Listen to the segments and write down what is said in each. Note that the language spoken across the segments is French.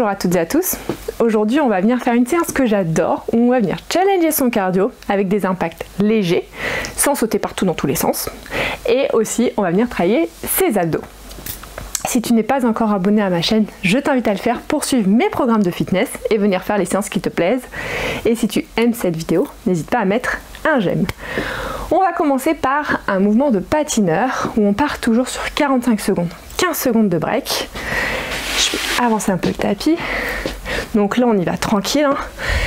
Bonjour à toutes et à tous. Aujourd'hui, on va venir faire une séance que j'adore, où on va venir challenger son cardio avec des impacts légers, sans sauter partout dans tous les sens. Et aussi, on va venir travailler ses abdos. Si tu n'es pas encore abonné à ma chaîne, je t'invite à le faire pour suivre mes programmes de fitness et venir faire les séances qui te plaisent. Et si tu aimes cette vidéo, n'hésite pas à mettre un j'aime. On va commencer par un mouvement de patineur où on part toujours sur 45 secondes. 15 secondes de break. Je vais avancer un peu le tapis. Donc là, on y va tranquille.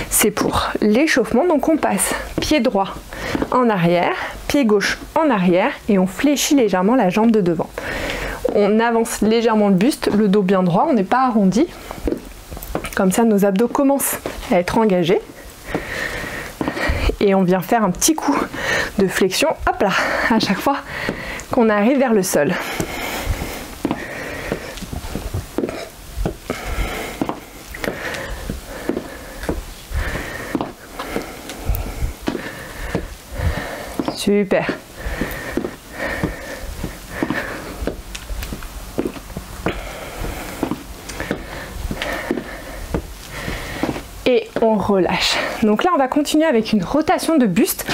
C'est pour l'échauffement. Donc on passe pied droit en arrière, pied gauche en arrière et on fléchit légèrement la jambe de devant. On avance légèrement le buste, le dos bien droit, on n'est pas arrondi. Comme ça, nos abdos commencent à être engagés. Et on vient faire un petit coup de flexion, hop là, à chaque fois qu'on arrive vers le sol. Super. Et on relâche. Donc là, on va continuer avec une rotation de buste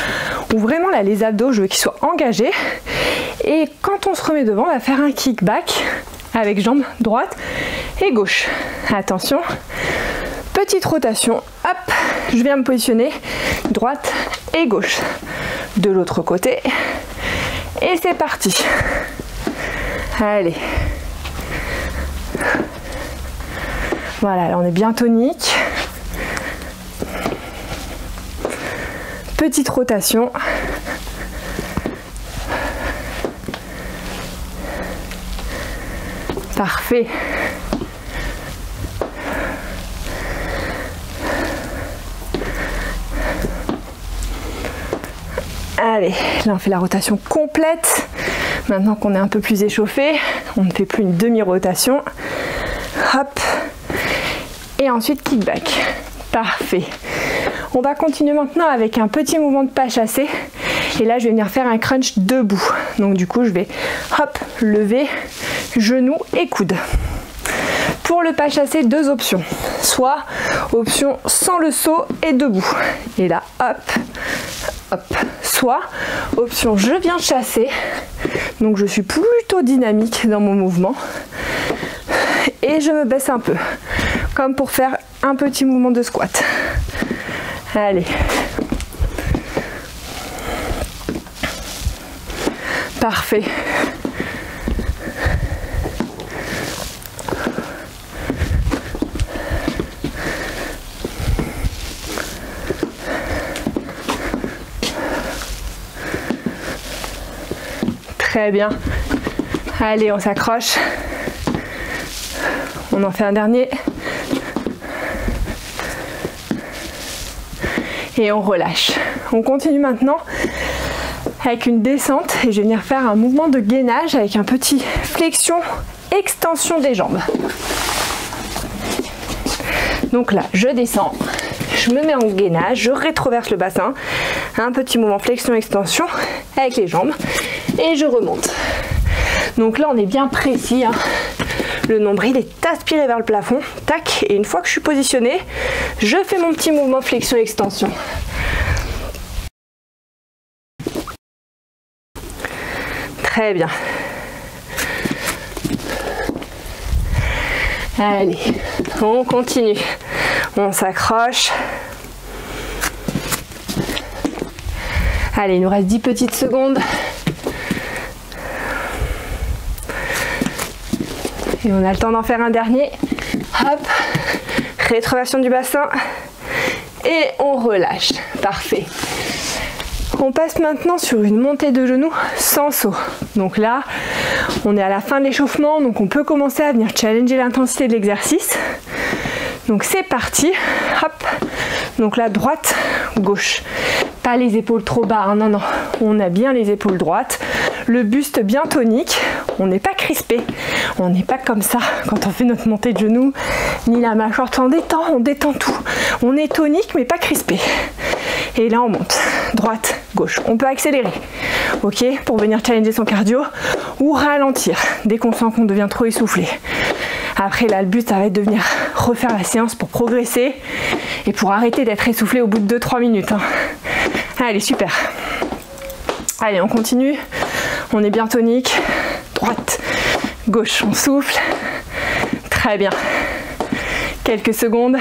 où vraiment là, les abdos, je veux qu'ils soient engagés. Et quand on se remet devant, on va faire un kickback avec jambe droite et gauche. Attention, petite rotation. Hop, je viens me positionner droite et gauche. De l'autre côté. Et c'est parti. Allez. Voilà, là on est bien tonique. Petite rotation. Parfait. Allez, là on fait la rotation complète. Maintenant qu'on est un peu plus échauffé, on ne fait plus une demi-rotation. Hop. Et ensuite kickback. Parfait. On va continuer maintenant avec un petit mouvement de pas chassé. Et là, je vais venir faire un crunch debout. Donc du coup, je vais hop, lever, genoux et coudes. Pour le pas chassé, deux options. Soit option sans le saut et debout. Et là, hop, hop. Soit option je viens chasser. Donc je suis plutôt dynamique dans mon mouvement. Et je me baisse un peu. Comme pour faire un petit mouvement de squat. Allez. Parfait. Très bien. Allez, on s'accroche. On en fait un dernier. Et on relâche. On continue maintenant avec une descente et je vais venir faire un mouvement de gainage avec un petit flexion, extension des jambes. Donc là, je descends, je me mets en gainage, je rétroverse le bassin, un petit mouvement flexion, extension avec les jambes et je remonte. Donc là, on est bien précis. Le nombril est aspiré vers le plafond. Tac. Et une fois que je suis positionnée, je fais mon petit mouvement flexion-extension. Très bien. Allez, on continue. On s'accroche. Allez, il nous reste 10 petites secondes. Et on a le temps d'en faire un dernier. Hop, rétroversion du bassin. Et on relâche. Parfait. On passe maintenant sur une montée de genoux sans saut. Donc là, on est à la fin de l'échauffement, donc on peut commencer à venir challenger l'intensité de l'exercice. Donc c'est parti. Hop. Donc là, droite, gauche. Pas les épaules trop bas, hein, non, non. On a bien les épaules droites. Le buste bien tonique. On n'est pas crispé. On n'est pas comme ça quand on fait notre montée de genoux. Ni la mâchoire. On détend tout. On est tonique mais pas crispé. Et là on monte. Droite, gauche. On peut accélérer. Ok, pour venir challenger son cardio. Ou ralentir dès qu'on sent qu'on devient trop essoufflé. Après là, le but, ça va être de venir refaire la séance pour progresser et pour arrêter d'être essoufflé au bout de 2-3 minutes. Allez, super. Allez, on continue. On est bien tonique. Droite, gauche, on souffle. Très bien. Quelques secondes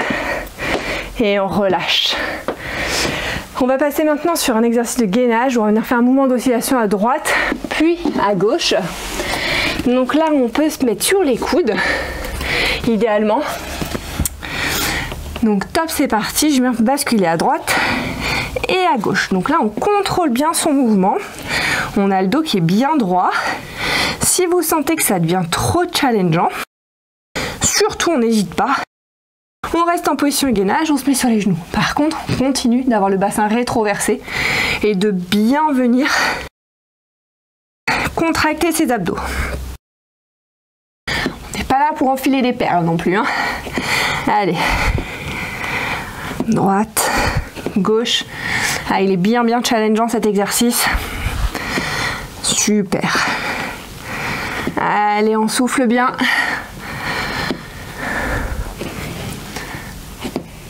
et on relâche. On va passer maintenant sur un exercice de gainage où on va venir faire un mouvement d'oscillation à droite puis à gauche. Donc là on peut se mettre sur les coudes idéalement. Donc top, c'est parti, je viens basculer à droite et à gauche. Donc là on contrôle bien son mouvement. On a le dos qui est bien droit. Si vous sentez que ça devient trop challengeant, surtout on n'hésite pas. On reste en position gainage, on se met sur les genoux. Par contre, on continue d'avoir le bassin rétroversé et de bien venir contracter ses abdos. On n'est pas là pour enfiler des perles non plus, hein. Allez. Droite, gauche. Ah, il est bien challengeant cet exercice. Super. Allez, on souffle bien.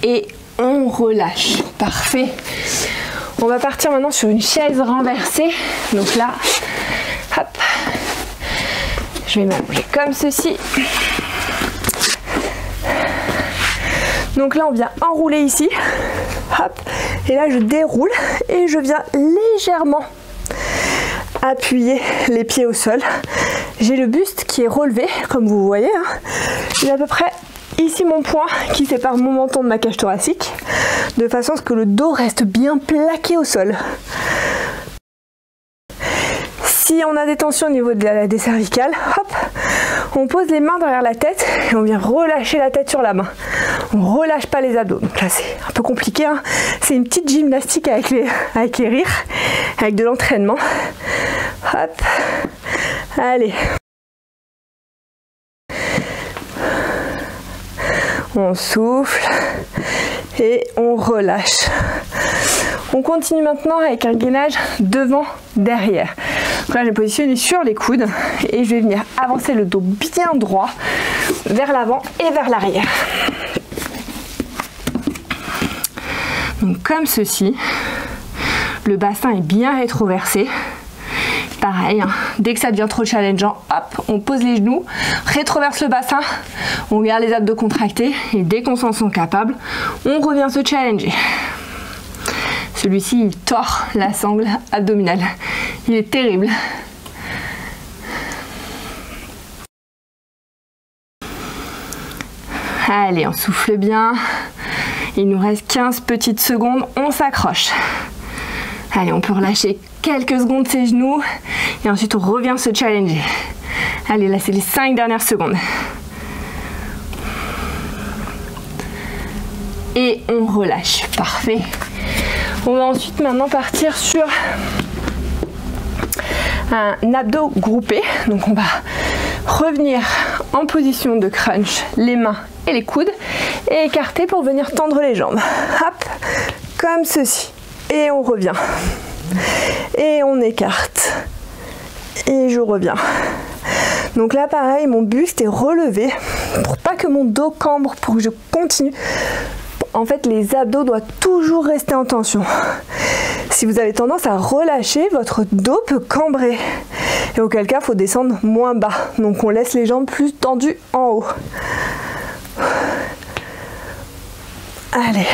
Et on relâche. Parfait. On va partir maintenant sur une chaise renversée. Donc là, hop, je vais m'allonger comme ceci. Donc là, on vient enrouler ici. Hop, et là, je déroule et je viens légèrement appuyer les pieds au sol. J'ai le buste qui est relevé, comme vous voyez. J'ai à peu près ici mon point qui sépare mon menton de ma cage thoracique, de façon à ce que le dos reste bien plaqué au sol. Si on a des tensions au niveau des cervicales, hop, on pose les mains derrière la tête et on vient relâcher la tête sur la main. On relâche pas les abdos. Donc là c'est un peu compliqué, hein. C'est une petite gymnastique avec les rires, avec de l'entraînement. Hop, allez. On souffle et on relâche. On continue maintenant avec un gainage devant-derrière. Donc là, je vais positionner sur les coudes et je vais venir avancer le dos bien droit vers l'avant et vers l'arrière. Donc comme ceci, le bassin est bien rétroversé. Pareil, hein. Dès que ça devient trop challengeant, hop, on pose les genoux, rétroverse le bassin, on garde les abdos contractés et dès qu'on s'en sent capable, on revient se challenger. Celui-ci, il tord la sangle abdominale. Il est terrible. Allez, on souffle bien. Il nous reste 15 petites secondes, on s'accroche. Allez, on peut relâcher quelques secondes ses genoux et ensuite on revient se challenger. Allez, là c'est les 5 dernières secondes. Et on relâche, parfait. On va ensuite maintenant partir sur un abdos groupé. Donc on va revenir en position de crunch, les mains et les coudes et écarter pour venir tendre les jambes. Hop, comme ceci. Et on revient. Et on écarte. Et je reviens. Donc là pareil, mon buste est relevé pour pas que mon dos cambre, pour que je continue. En fait, les abdos doivent toujours rester en tension. Si vous avez tendance à relâcher, votre dos peut cambrer. Et auquel cas, il faut descendre moins bas. Donc on laisse les jambes plus tendues en haut. Allez.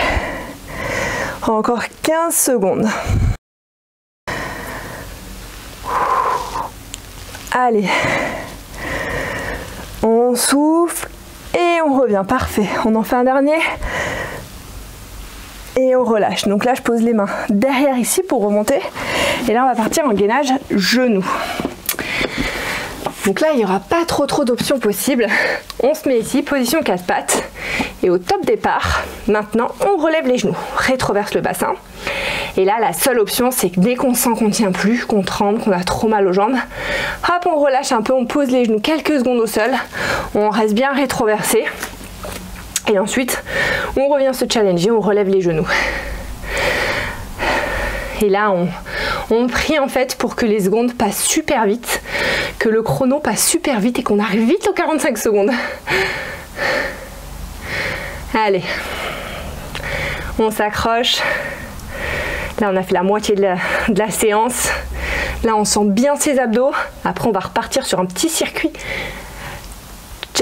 Encore 15 secondes. Allez. On souffle et on revient. Parfait. On en fait un dernier. Et on relâche. Donc là, je pose les mains derrière ici pour remonter. Et là, on va partir en gainage genoux. Donc là, il n'y aura pas trop d'options possibles. On se met ici, position 4 pattes. Et au top départ, maintenant, on relève les genoux. Rétroverse le bassin. Et là, la seule option, c'est que dès qu'on sent qu'on ne tient plus, qu'on tremble, qu'on a trop mal aux jambes, hop, on relâche un peu, on pose les genoux quelques secondes au sol. On reste bien rétroversé. Et ensuite, on revient se challenger, on relève les genoux. Et là, on prie en fait pour que les secondes passent super vite, que le chrono passe super vite et qu'on arrive vite aux 45 secondes. Allez, on s'accroche. Là, on a fait la moitié de la séance. Là, on sent bien ses abdos. Après, on va repartir sur un petit circuit,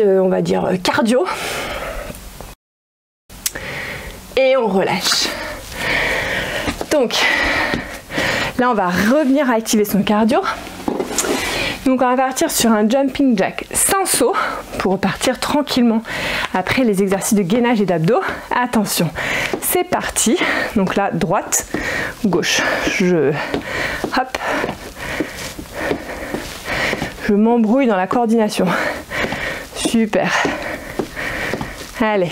on va dire cardio. Et on relâche. Donc, là, on va revenir à activer son cardio. Donc, on va partir sur un jumping jack sans saut pour repartir tranquillement après les exercices de gainage et d'abdos. Attention, c'est parti. Donc là, droite, gauche. Hop. Je m'embrouille dans la coordination. Super. Allez.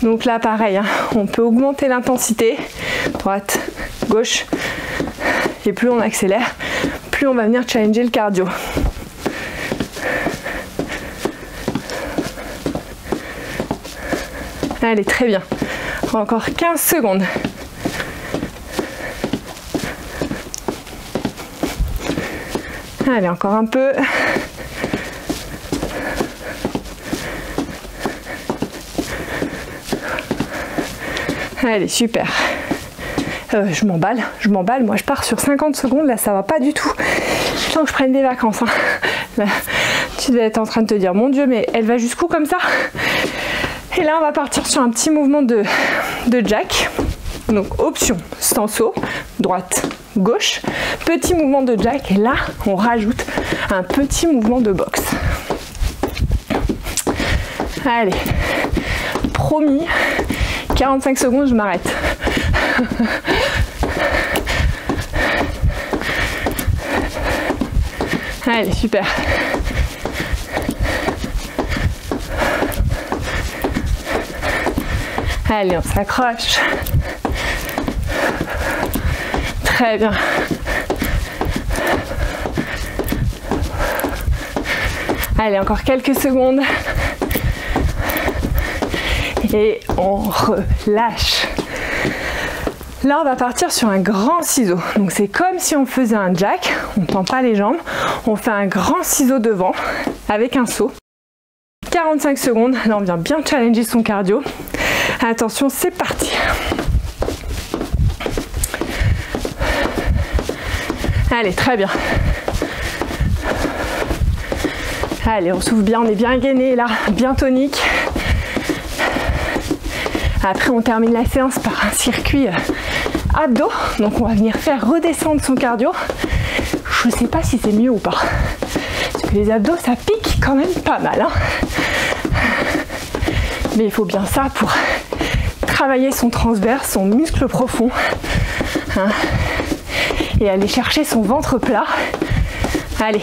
Donc là, pareil, hein, on peut augmenter l'intensité. Droite, gauche. Et plus on accélère, plus on va venir challenger le cardio. Allez, très bien. Encore 15 secondes. Allez, encore un peu. Allez, super. Je m'emballe, moi je pars sur 50 secondes, là ça va pas du tout. Je sens que je prenne des vacances. Hein. Là, tu devais être en train de te dire, mon Dieu, mais elle va jusqu'où comme ça? Et là on va partir sur un petit mouvement de jack. Donc option sans saut, droite, gauche, petit mouvement de jack, et là on rajoute un petit mouvement de boxe. Allez, promis, 45 secondes, je m'arrête. Allez, super. Allez, on s'accroche. Très bien. Allez, encore quelques secondes. Et on relâche. Là, on va partir sur un grand ciseau. Donc, c'est comme si on faisait un jack. On ne tend pas les jambes. On fait un grand ciseau devant avec un saut. 45 secondes. Là, on vient bien challenger son cardio. Attention, c'est parti. Allez, très bien. Allez, on souffle bien. On est bien gainé là. Bien tonique. Après, on termine la séance par un circuit abdos. Donc, on va venir faire redescendre son cardio. Je ne sais pas si c'est mieux ou pas. Parce que les abdos, ça pique quand même pas mal. Hein. Mais il faut bien ça pour travailler son transverse, son muscle profond. Hein. Et aller chercher son ventre plat. Allez.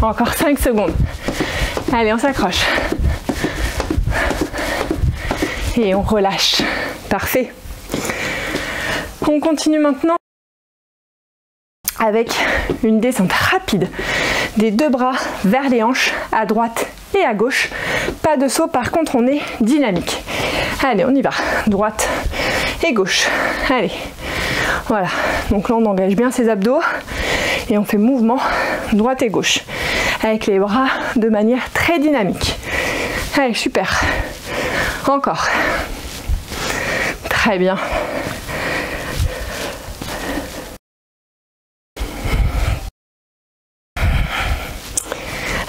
Encore 5 secondes. Allez, on s'accroche. Et on relâche. Parfait. On continue maintenant avec une descente rapide des deux bras vers les hanches, à droite et à gauche. Pas de saut, par contre on est dynamique. Allez, on y va. Droite et gauche. Allez. Voilà. Donc là on engage bien ses abdos et on fait mouvement droite et gauche avec les bras de manière très dynamique. Allez, super. Encore. Très bien.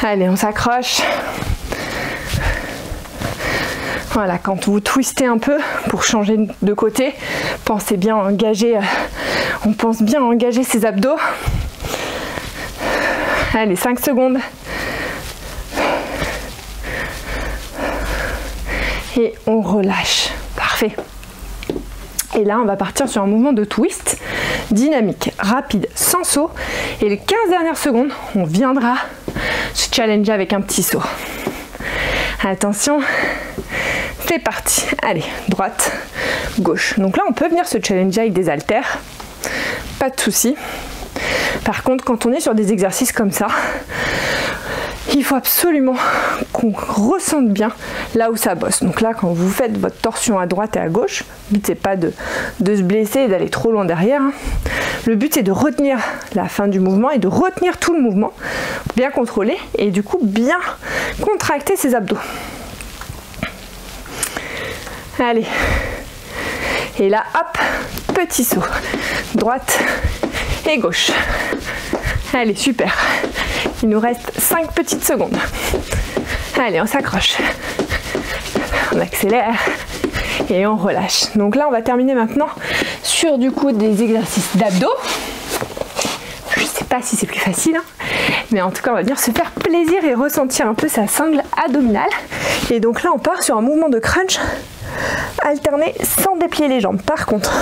Allez, on s'accroche. Voilà, quand vous twistez un peu pour changer de côté, pensez bien à engager, on pense bien à engager ses abdos. Allez, 5 secondes. Et on relâche. Parfait. Et là, on va partir sur un mouvement de twist dynamique, rapide, sans saut. Et les 15 dernières secondes, on viendra se challenger avec un petit saut. Attention, c'est parti. Allez, droite, gauche. Donc là, on peut venir se challenger avec des haltères. Pas de souci. Par contre, quand on est sur des exercices comme ça, il faut absolument qu'on ressente bien là où ça bosse. Donc là, quand vous faites votre torsion à droite et à gauche, le but c'est pas de se blesser et d'aller trop loin derrière. Le but c'est de retenir la fin du mouvement et de retenir tout le mouvement, bien contrôler et du coup bien contracter ses abdos. Allez. Et là, hop, petit saut. Droite et gauche. Allez, super. Il nous reste 5 petites secondes. Allez, on s'accroche. On accélère et on relâche. Donc là, on va terminer maintenant sur du coup des exercices d'abdos. Je ne sais pas si c'est plus facile, hein, mais en tout cas, on va venir se faire plaisir et ressentir un peu sa sangle abdominale. Et donc là, on part sur un mouvement de crunch alterné sans déplier les jambes. Par contre,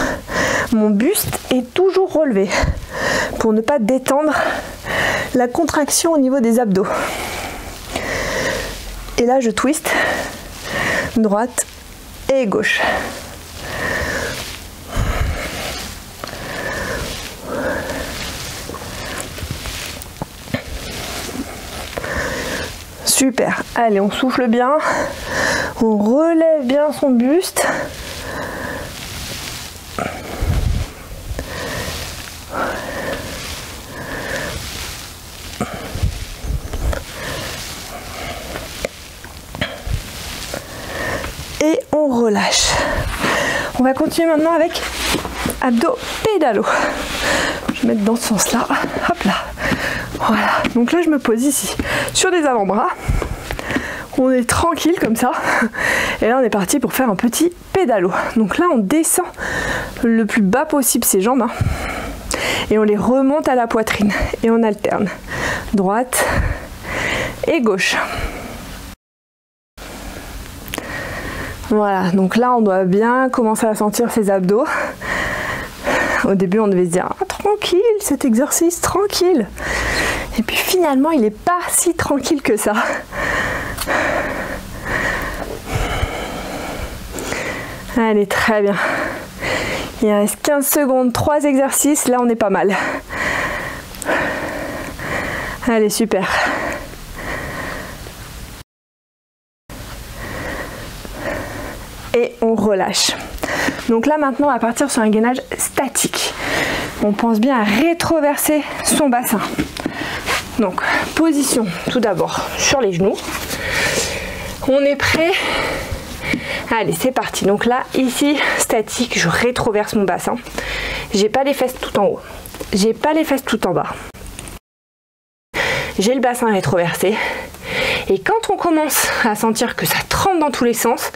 mon buste est toujours relevé pour ne pas détendre la contraction au niveau des abdos. Et là, je twist droite et gauche. Super. Allez, on souffle bien. On relève bien son buste. Et on relâche. On va continuer maintenant avec abdos pédalo. Je vais mettre dans ce sens-là. Hop là. Voilà. Donc là, je me pose ici sur des avant-bras. On est tranquille comme ça. Et là, on est parti pour faire un petit pédalo. Donc là, on descend le plus bas possible ses jambes. Hein, et on les remonte à la poitrine. Et on alterne. Droite et gauche. Voilà, donc là on doit bien commencer à sentir ses abdos. Au début on devait se dire ah, tranquille cet exercice, tranquille. Et puis finalement il n'est pas si tranquille que ça. Allez, très bien. Il reste 15 secondes, 3 exercices, là on est pas mal. Allez, super. Et on relâche. Donc là maintenant on va partir sur un gainage statique. On pense bien à rétroverser son bassin. Donc position tout d'abord sur les genoux. On est prêt. Allez, c'est parti. Donc là ici statique, je rétroverse mon bassin. J'ai pas les fesses tout en haut. J'ai pas les fesses tout en bas. J'ai le bassin rétroversé. Et quand on commence à sentir que ça trempe dans tous les sens,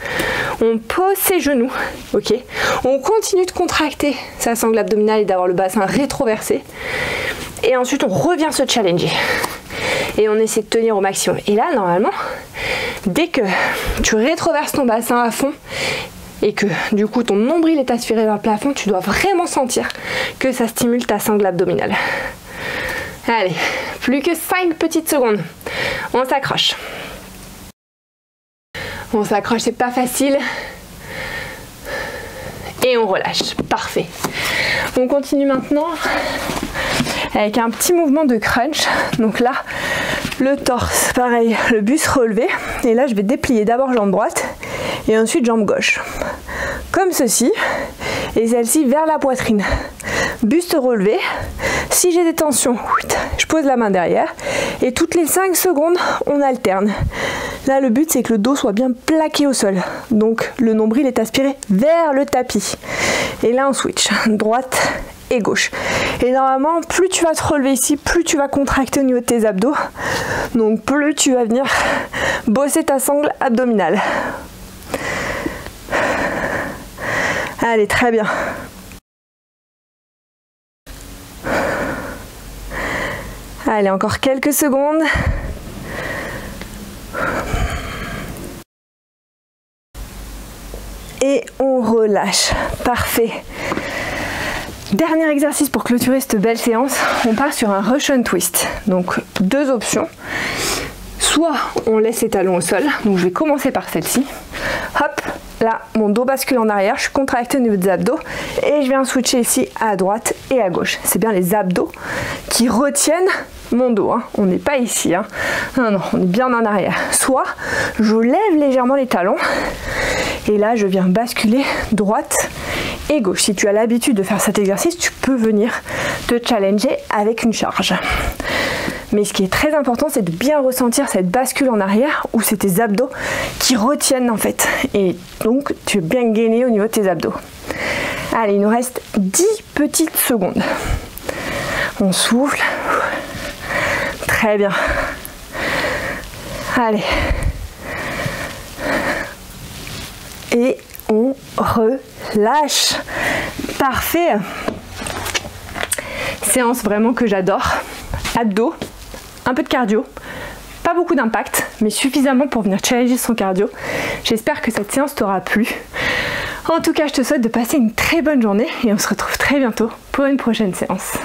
on pose ses genoux, ok. On continue de contracter sa sangle abdominale et d'avoir le bassin rétroversé. Et ensuite, on revient se challenger. Et on essaie de tenir au maximum. Et là, normalement, dès que tu rétroverses ton bassin à fond et que du coup ton nombril est aspiré vers le plafond, tu dois vraiment sentir que ça stimule ta sangle abdominale. Allez, plus que 5 petites secondes. On s'accroche. On s'accroche, c'est pas facile. Et on relâche. Parfait. On continue maintenant avec un petit mouvement de crunch. Donc là, le torse, pareil, le buste relevé. Et là, je vais déplier d'abord jambe droite et ensuite jambe gauche. Comme ceci. Et celle-ci vers la poitrine. Buste relevé. Si j'ai des tensions, je pose la main derrière. Et toutes les 5 secondes, on alterne. Là, le but, c'est que le dos soit bien plaqué au sol. Donc, le nombril est aspiré vers le tapis. Et là, on switch. Droite et gauche. Et normalement, plus tu vas te relever ici, plus tu vas contracter au niveau de tes abdos. Donc, plus tu vas venir bosser ta sangle abdominale. Allez, très bien. Allez, encore quelques secondes. Et on relâche. Parfait. Dernier exercice pour clôturer cette belle séance. On part sur un Russian twist. Donc, 2 options. Soit on laisse les talons au sol. Donc, je vais commencer par celle-ci. Hop. Là, mon dos bascule en arrière, je suis contractée au niveau des abdos et je viens switcher ici à droite et à gauche. C'est bien les abdos qui retiennent mon dos. Hein. On n'est pas ici. Hein. Non, non, on est bien en arrière. Soit je lève légèrement les talons et là, je viens basculer droite et gauche. Si tu as l'habitude de faire cet exercice, tu peux venir te challenger avec une charge. Mais ce qui est très important, c'est de bien ressentir cette bascule en arrière où c'est tes abdos qui retiennent en fait. Et donc, tu es bien gainé au niveau de tes abdos. Allez, il nous reste 10 petites secondes. On souffle. Très bien. Allez. Et on relâche. Parfait. Séance vraiment que j'adore. Abdos, un peu de cardio. Pas beaucoup d'impact, mais suffisamment pour venir challenger son cardio. J'espère que cette séance t'aura plu. En tout cas, je te souhaite de passer une très bonne journée et on se retrouve très bientôt pour une prochaine séance.